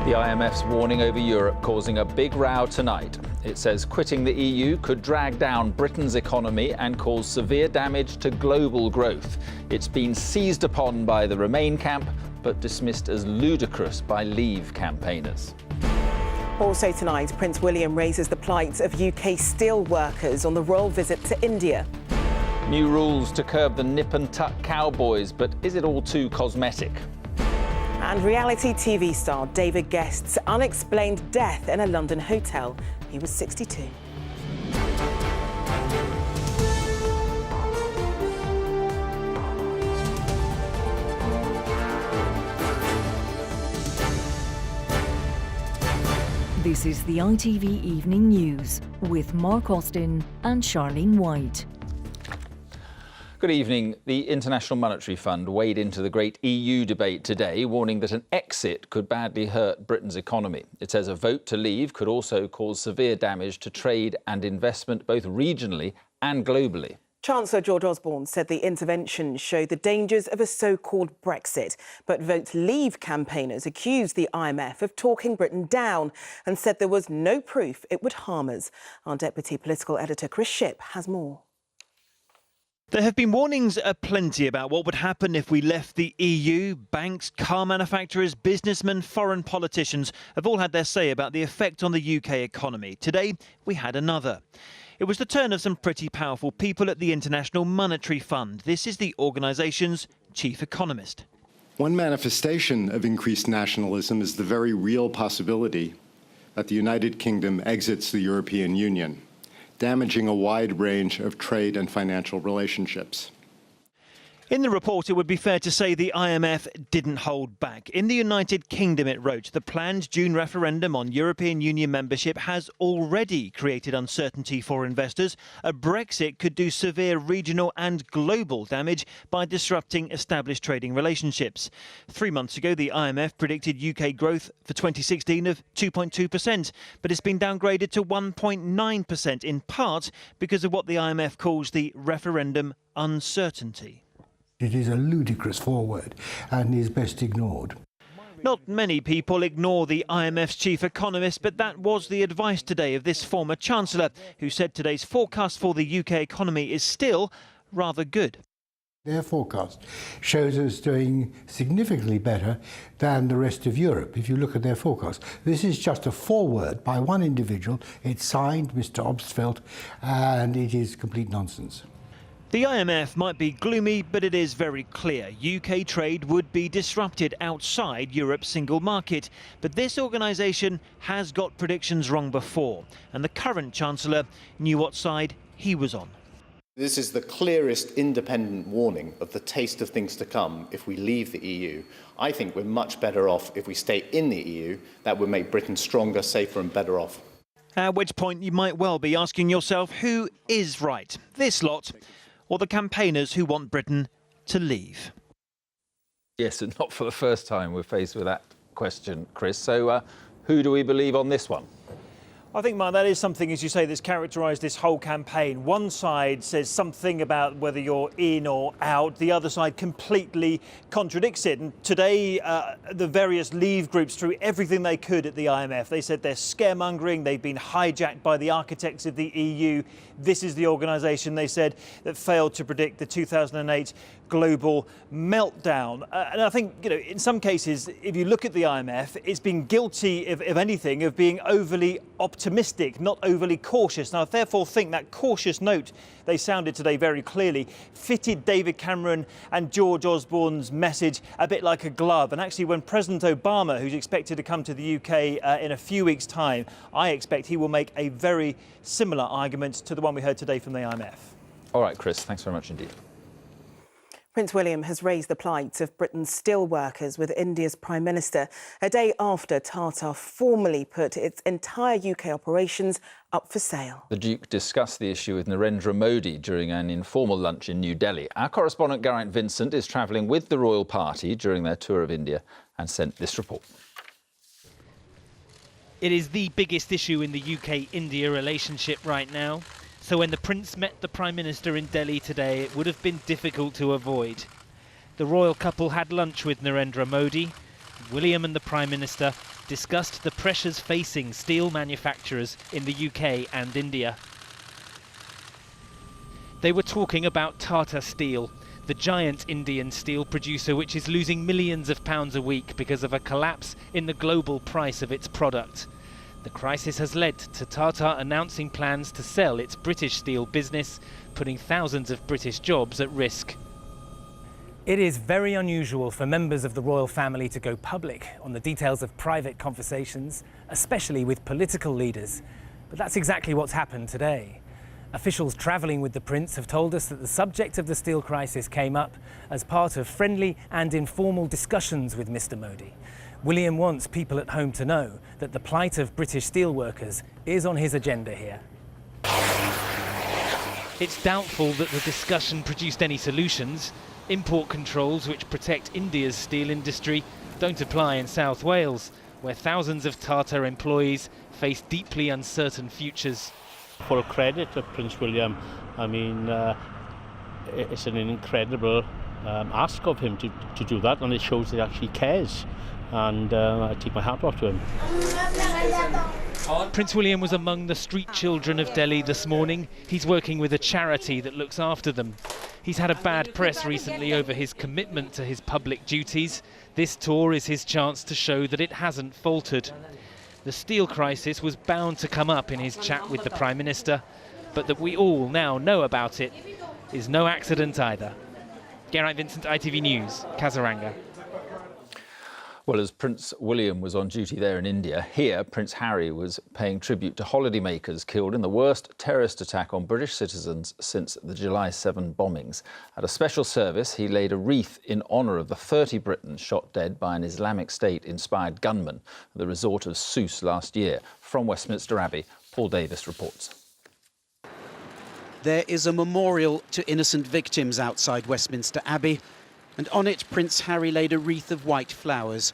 The IMF's warning over Europe causing a big row tonight. It says quitting the EU could drag down Britain's economy and cause severe damage to global growth. It's been seized upon by the Remain camp, but dismissed as ludicrous by Leave campaigners. Also tonight, Prince William raises the plight of UK steel workers on the royal visit to India. New rules to curb the nip and tuck cowboys, but is it all too cosmetic? And reality TV star David Guest's unexplained death in a London hotel. He was 62. This is the ITV Evening News with Mark Austin and Charlene White. Good evening. The International Monetary Fund weighed into the great EU debate today, warning that an exit could badly hurt Britain's economy. It says a vote to leave could also cause severe damage to trade and investment, both regionally and globally. Chancellor George Osborne said the intervention showed the dangers of a so-called Brexit. But Vote Leave campaigners accused the IMF of talking Britain down and said there was no proof it would harm us. Our deputy political editor Chris Shipp has more. There have been warnings aplenty about what would happen if we left the EU. Banks, car manufacturers, businessmen, foreign politicians have all had their say about the effect on the UK economy. Today, we had another. It was the turn of some pretty powerful people at the International Monetary Fund. This is the organisation's chief economist. One manifestation of increased nationalism is the very real possibility that the United Kingdom exits the European Union, damaging a wide range of trade and financial relationships. In the report, it would be fair to say the IMF didn't hold back. In the United Kingdom, it wrote, the planned June referendum on European Union membership has already created uncertainty for investors. A Brexit could do severe regional and global damage by disrupting established trading relationships. 3 months ago, the IMF predicted UK growth for 2016 of 2.2%, but it's been downgraded to 1.9%, in part because of what the IMF calls the referendum uncertainty. It is a ludicrous foreword and is best ignored. Not many people ignore the IMF's chief economist, but that was the advice today of this former chancellor, who said today's forecast for the UK economy is still rather good. Their forecast shows us doing significantly better than the rest of Europe, if you look at their forecast. This is just a foreword by one individual. It's signed Mr. Obstfeld, and it is complete nonsense. The IMF might be gloomy, but it is very clear UK trade would be disrupted outside Europe's single market. But this organisation has got predictions wrong before, and the current Chancellor knew what side he was on. This is the clearest independent warning of the taste of things to come if we leave the EU. I think we're much better off if we stay in the EU. That would make Britain stronger, safer and better off. At which point you might well be asking yourself, who is right? This lot, or the campaigners who want Britain to leave? Yes, and not for the first time we're faced with that question, Chris. So who do we believe on this one? I think, Mark, that is something, as you say, that's characterised this whole campaign. One side says something about whether you're in or out. The other side completely contradicts it. And today, the various Leave groups threw everything they could at the IMF. They said they're scaremongering. They've been hijacked by the architects of the EU. This is the organisation, they said, that failed to predict the 2008 global meltdown. And I think, you know, in some cases, if you look at the IMF, it's been guilty, if anything, of being overly optimistic, not overly cautious. Now, I therefore think that cautious note they sounded today very clearly fitted David Cameron and George Osborne's message a bit like a glove. And actually, when President Obama, who's expected to come to the UK in a few weeks' time, I expect he will make a very similar argument to the one we heard today from the IMF. All right, Chris, thanks very much indeed. Prince William has raised the plight of Britain's steel workers with India's Prime Minister a day after Tata formally put its entire UK operations up for sale. The Duke discussed the issue with Narendra Modi during an informal lunch in New Delhi. Our correspondent Geraint Vincent is travelling with the royal party during their tour of India and sent this report. It is the biggest issue in the UK-India relationship right now. So when the Prince met the Prime Minister in Delhi today, it would have been difficult to avoid. The royal couple had lunch with Narendra Modi. William and the Prime Minister discussed the pressures facing steel manufacturers in the UK and India. They were talking about Tata Steel, the giant Indian steel producer which is losing millions of pounds a week because of a collapse in the global price of its product. The crisis has led to Tata announcing plans to sell its British steel business, putting thousands of British jobs at risk. It is very unusual for members of the royal family to go public on the details of private conversations, especially with political leaders. But that's exactly what's happened today. Officials travelling with the prince have told us that the subject of the steel crisis came up as part of friendly and informal discussions with Mr. Modi. William wants people at home to know that the plight of British steelworkers is on his agenda here. It's doubtful that the discussion produced any solutions. Import controls which protect India's steel industry don't apply in South Wales, where thousands of Tata employees face deeply uncertain futures. Full credit to Prince William. I mean, it's an incredible ask of him to do that, and it shows that he actually cares. And I take my hat off to him. Prince William was among the street children of Delhi this morning. He's working with a charity that looks after them. He's had a bad press recently over his commitment to his public duties. This tour is his chance to show that it hasn't faltered. The steel crisis was bound to come up in his chat with the Prime Minister, but that we all now know about it is no accident either. Geraint Vincent, ITV News, Kaziranga. Well, as Prince William was on duty there in India, here Prince Harry was paying tribute to holidaymakers killed in the worst terrorist attack on British citizens since the July 7 bombings. At a special service, he laid a wreath in honour of the 30 Britons shot dead by an Islamic State-inspired gunman at the resort of Sousse last year. From Westminster Abbey, Paul Davis reports. There is a memorial to innocent victims outside Westminster Abbey, and on it Prince Harry laid a wreath of white flowers,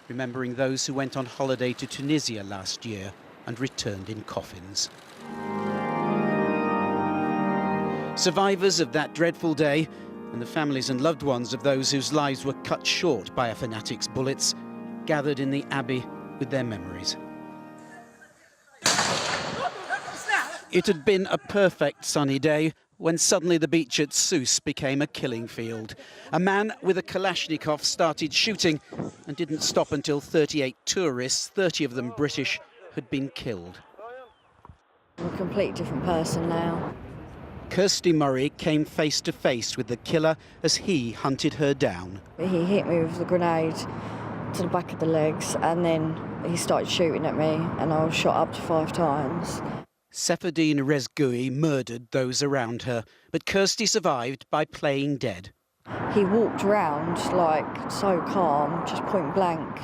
remembering those who went on holiday to Tunisia last year and returned in coffins. Survivors of that dreadful day, and the families and loved ones of those whose lives were cut short by a fanatic's bullets, gathered in the Abbey with their memories. It had been a perfect sunny day when suddenly the beach at Sousse became a killing field. A man with a Kalashnikov started shooting and didn't stop until 38 tourists, 30 of them British, had been killed. I'm a completely different person now. Kirsty Murray came face to face with the killer as he hunted her down. He hit me with the grenade to the back of the legs, and then he started shooting at me, and I was shot up to 5 times. Seferdine Rezgui murdered those around her, but Kirsty survived by playing dead. He walked around like so calm, just point blank,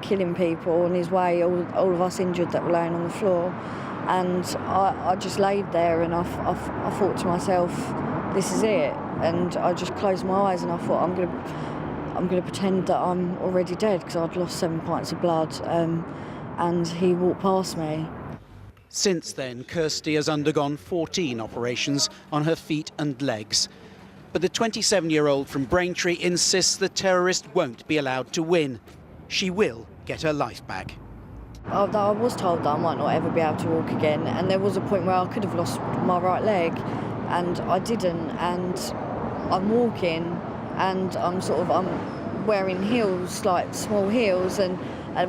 killing people on his way, all of us injured that were laying on the floor. And I just laid there and I thought to myself, this is it. And I just closed my eyes and I thought, I'm going to pretend that I'm already dead, because I'd lost 7 pints of blood, and he walked past me. Since then, Kirsty has undergone 14 operations on her feet and legs. But the 27-year-old from Braintree insists the terrorist won't be allowed to win. She will get her life back. I was told that I might not ever be able to walk again, and there was a point where I could have lost my right leg, and I didn't, and I'm walking, and I'm wearing heels, like small heels, and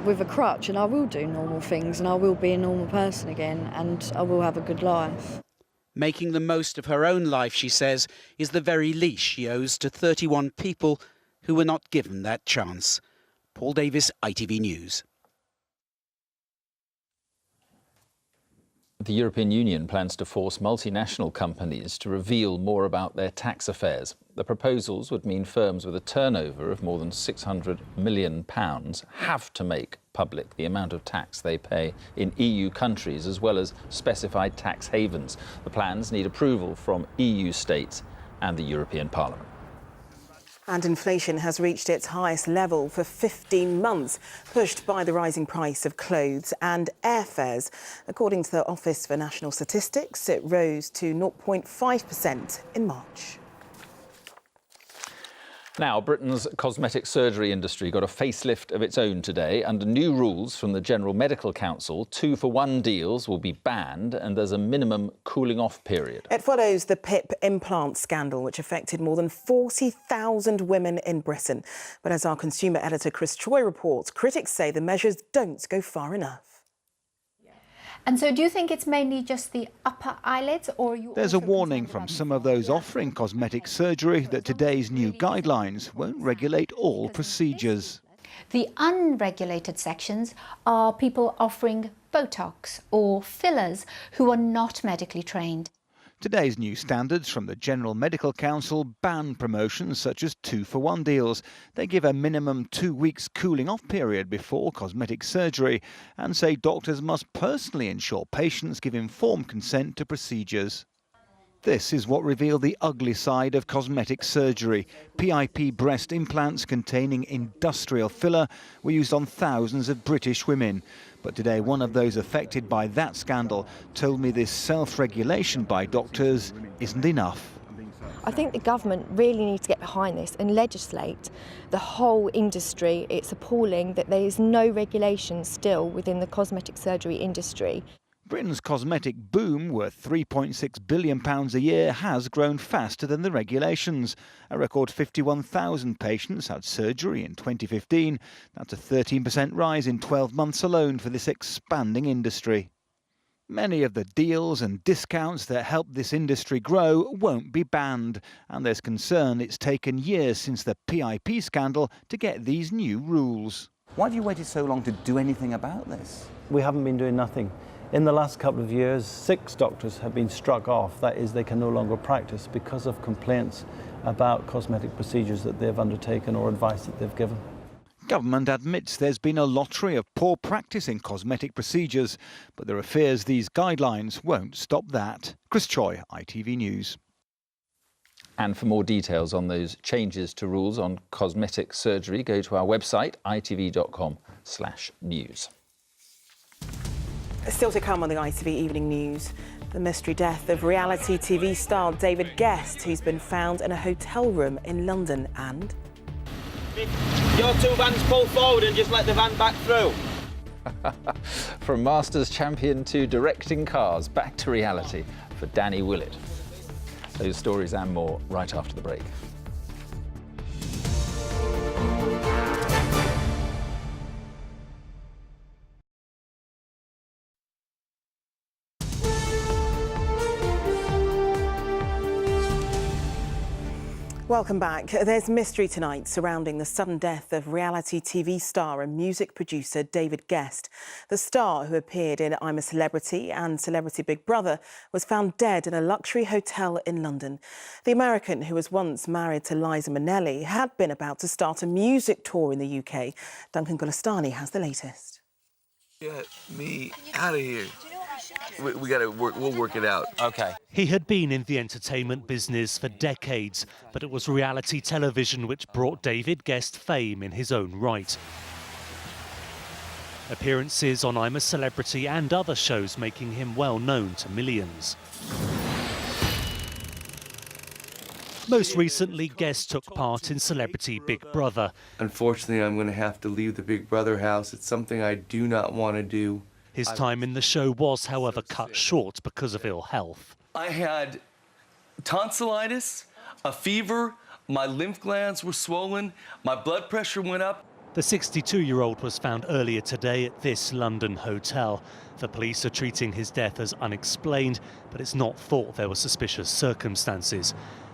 with a crutch, and I will do normal things, and I will be a normal person again, and I will have a good life. Making the most of her own life, she says, is the very least she owes to 31 people who were not given that chance. Paul Davis, ITV News. The European Union plans to force multinational companies to reveal more about their tax affairs. The proposals would mean firms with a turnover of more than £600 million have to make public the amount of tax they pay in EU countries, as well as specified tax havens. The plans need approval from EU states and the European Parliament. And inflation has reached its highest level for 15 months, pushed by the rising price of clothes and airfares. According to the Office for National Statistics, it rose to 0.5% in March. Now, Britain's cosmetic surgery industry got a facelift of its own today. Under new rules from the General Medical Council, 2-for-1 deals will be banned and there's a minimum cooling-off period. It follows the PIP implant scandal, which affected more than 40,000 women in Britain. But as our consumer editor Chris Choi reports, critics say the measures don't go far enough. And so do you think it's mainly just the upper eyelids, or you? There's a warning from some of those offering cosmetic surgery that today's new guidelines won't regulate all procedures. The unregulated sections are people offering Botox or fillers who are not medically trained. Today's new standards from the General Medical Council ban promotions such as 2-for-1 deals. They give a minimum 2 weeks cooling off period before cosmetic surgery and say doctors must personally ensure patients give informed consent to procedures. This is what revealed the ugly side of cosmetic surgery. PIP breast implants containing industrial filler were used on thousands of British women. But today, one of those affected by that scandal told me this self-regulation by doctors isn't enough. I think the government really needs to get behind this and legislate the whole industry. It's appalling that there is no regulation still within the cosmetic surgery industry. Britain's cosmetic boom, worth £3.6 billion a year, has grown faster than the regulations. A record 51,000 patients had surgery in 2015. That's a 13% rise in 12 months alone for this expanding industry. Many of the deals and discounts that helped this industry grow won't be banned, and there's concern it's taken years since the PIP scandal to get these new rules. Why have you waited so long to do anything about this? We haven't been doing nothing. In the last couple of years, 6 doctors have been struck off. That is, they can no longer practice because of complaints about cosmetic procedures that they've undertaken or advice that they've given. Government admits there's been a lottery of poor practice in cosmetic procedures, but there are fears these guidelines won't stop that. Chris Choi, ITV News. And for more details on those changes to rules on cosmetic surgery, go to our website, itv.com/news. Still to come on the ITV Evening News, the mystery death of reality TV star David Guest, who's been found in a hotel room in London, and... Your 2 vans pull forward and just let the van back through. From Masters champion to directing cars, back to reality for Danny Willett. Those stories and more right after the break. Welcome back. There's mystery tonight surrounding the sudden death of reality TV star and music producer David Guest. The star, who appeared in I'm a Celebrity and Celebrity Big Brother, was found dead in a luxury hotel in London. The American, who was once married to Liza Minnelli, had been about to start a music tour in the UK. Duncan Golestani has the latest. Get me out of here. We gotta work, we'll work it out. Okay. He had been in the entertainment business for decades, but it was reality television which brought David Guest fame in his own right. Appearances on I'm a Celebrity and other shows making him well known to millions. Most recently, Guest took part in Celebrity Big Brother. Unfortunately, I'm going to have to leave the Big Brother house. It's something I do not want to do. His time in the show was, however, cut short because of ill health. I had tonsillitis, a fever, my lymph glands were swollen, my blood pressure went up. The 62-year-old was found earlier today at this London hotel. The police are treating his death as unexplained, but it's not thought there were suspicious circumstances.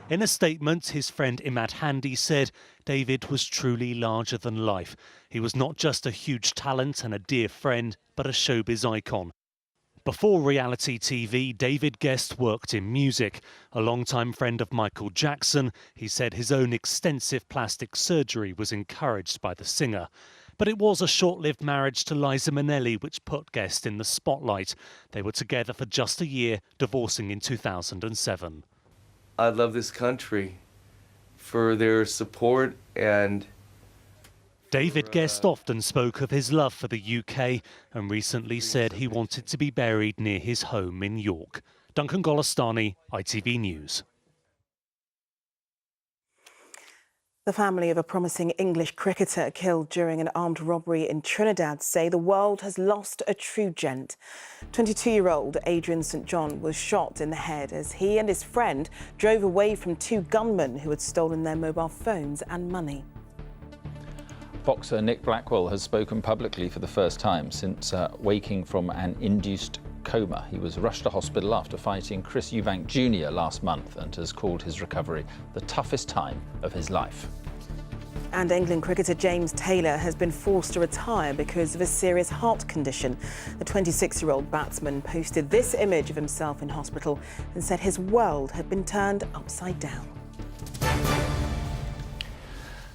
In a statement, his friend Imad Handy said David was truly larger than life. He was not just a huge talent and a dear friend, but a showbiz icon. Before reality TV, David Guest worked in music. A longtime friend of Michael Jackson, he said his own extensive plastic surgery was encouraged by the singer. But it was a short-lived marriage to Liza Minnelli which put Guest in the spotlight. They were together for just a year, divorcing in 2007. I love this country for their support, and David Guest often spoke of his love for the UK and recently said he wanted to be buried near his home in York. Duncan Golestani, ITV News. The family of a promising English cricketer killed during an armed robbery in Trinidad say the world has lost a true gent. 22-year-old Adrian St John was shot in the head as he and his friend drove away from two gunmen who had stolen their mobile phones and money. Boxer Nick Blackwell has spoken publicly for the first time since waking from an induced coma. He was rushed to hospital after fighting Chris Eubank Jr. last month and has called his recovery the toughest time of his life. And England cricketer James Taylor has been forced to retire because of a serious heart condition. The 26-year-old batsman posted this image of himself in hospital and said his world had been turned upside down.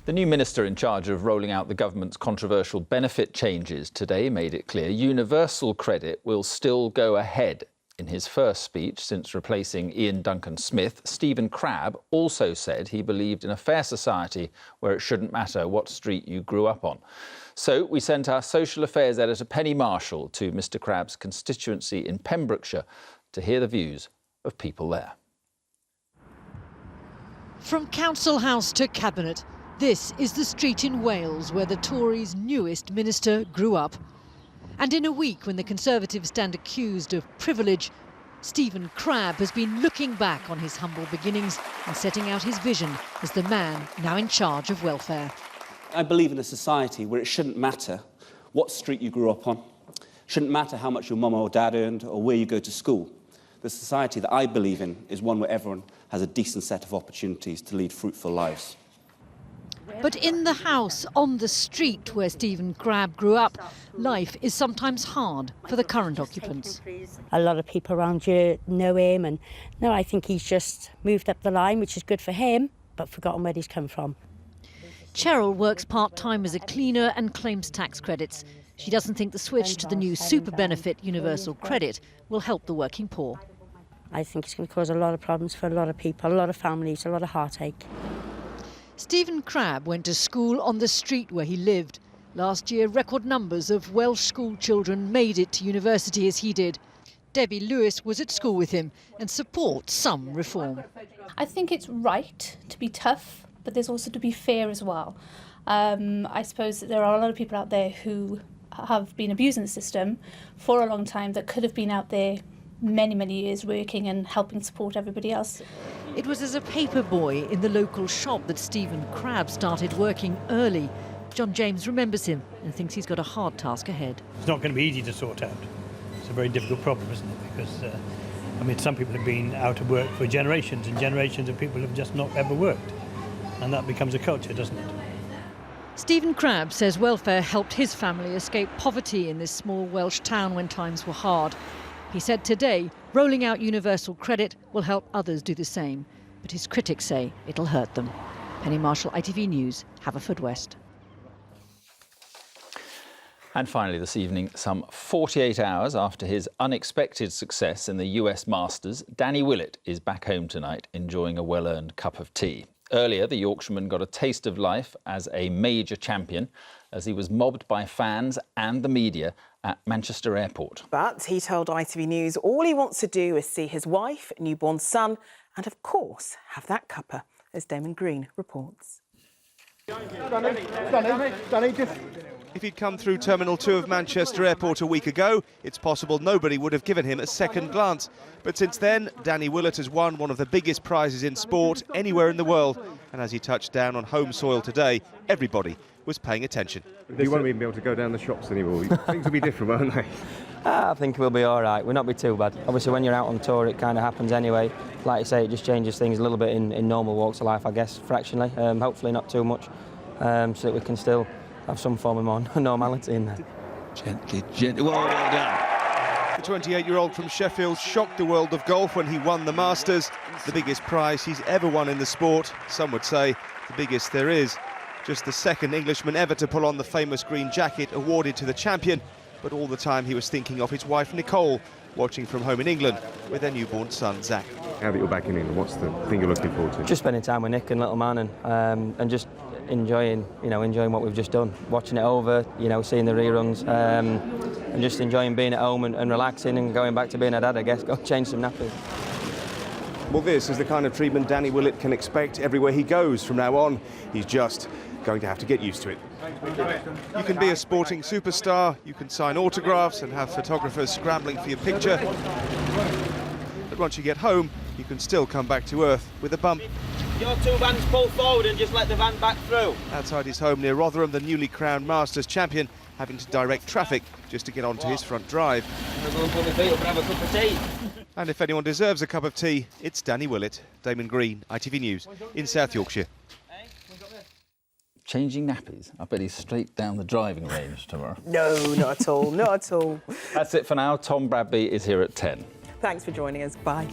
The new minister in charge of rolling out the government's controversial benefit changes today made it clear universal credit will still go ahead. In his first speech since replacing Ian Duncan Smith, Stephen Crabb also said he believed in a fair society where it shouldn't matter what street you grew up on. So we sent our social affairs editor Penny Marshall to Mr Crabb's constituency in Pembrokeshire to hear the views of people there. From Council House to Cabinet, this is the street in Wales where the Tories' newest minister grew up. And in a week when the Conservatives stand accused of privilege, Stephen Crabb has been looking back on his humble beginnings and setting out his vision as the man now in charge of welfare. I believe in a society where it shouldn't matter what street you grew up on, shouldn't matter how much your mum or dad earned or where you go to school. The society that I believe in is one where everyone has a decent set of opportunities to lead fruitful lives. But in the house on the street where Stephen Crabb grew up, life is sometimes hard for the current occupants. A lot of people around here know him, and no, I think he's just moved up the line, which is good for him, but forgotten where he's come from. Cheryl works part-time as a cleaner and claims tax credits. She doesn't think the switch to the new super benefit universal credit will help the working poor. I think it's going to cause a lot of problems for a lot of people, a lot of families, a lot of heartache. Stephen Crabb went to school on the street where he lived. Last year, record numbers of Welsh school children made it to university as he did. Debbie Lewis was at school with him and supports some reform. I think it's right to be tough, but there's also to be fair as well. I suppose that there are a lot of people out there who have been abusing the system for a long time that could have been out there many years working and helping support everybody else. It was as a paper boy in the local shop that Stephen Crabb started working early. John James remembers him and thinks he's got a hard task ahead. It's not going to be easy to sort out. It's a very difficult problem, isn't it? Because, some people have been out of work for generations and generations of people have just not ever worked. And that becomes a culture, doesn't it? Stephen Crabb says welfare helped his family escape poverty in this small Welsh town when times were hard. He said today, rolling out universal credit will help others do the same. But his critics say it'll hurt them. Penny Marshall, ITV News, Haverfordwest. And finally this evening, some 48 hours after his unexpected success in the US Masters, Danny Willett is back home tonight enjoying a well-earned cup of tea. Earlier, the Yorkshireman got a taste of life as a major champion as he was mobbed by fans and the media at Manchester Airport. But he told ITV News all he wants to do is see his wife, newborn son and, of course, have that cuppa, as Damon Green reports. If he'd come through Terminal 2 of Manchester Airport a week ago, it's possible nobody would have given him a second glance. But since then, Danny Willett has won one of the biggest prizes in sport anywhere in the world. And as he touched down on home soil today, everybody was paying attention. You won't even be able to go down the shops anymore. Things will be different, won't they? I think we'll be all right. We'll not be too bad. Obviously, when you're out on tour, it kind of happens anyway. Like you say, it just changes things a little bit in normal walks of life, I guess, fractionally. Hopefully not too much, so that we can still have some form of more normality in there. Gently. Well done. The 28-year-old from Sheffield shocked the world of golf when he won the Masters, the biggest prize he's ever won in the sport. Some would say the biggest there is. Just the second Englishman ever to pull on the famous green jacket awarded to the champion. But all the time he was thinking of his wife Nicole, watching from home in England with their newborn son Zach. Now that you're back in England, what's the thing you're looking forward to? Just spending time with Nick and little man, and just enjoying what we've just done, watching it over, seeing the reruns, and just enjoying being at home and relaxing and going back to being a dad, I guess. Go change some nappies. Well, this is the kind of treatment Danny Willett can expect everywhere he goes from now on. He's just going to have to get used to it. You can be a sporting superstar, you can sign autographs and have photographers scrambling for your picture. But once you get home, you can still come back to earth with a bump. Your two vans pull forward and just let the van back through. Outside his home near Rotherham, the newly crowned Masters champion having to direct traffic just to get onto his front drive. I'm going to go and put my feet up and have a cup of tea. And if anyone deserves a cup of tea, it's Danny Willett. Damon Green, ITV News, in South Yorkshire. Changing nappies. I bet he's straight down the driving range tomorrow. No, not at all, not at all. That's it for now. Tom Bradby is here at 10. Thanks for joining us. Bye.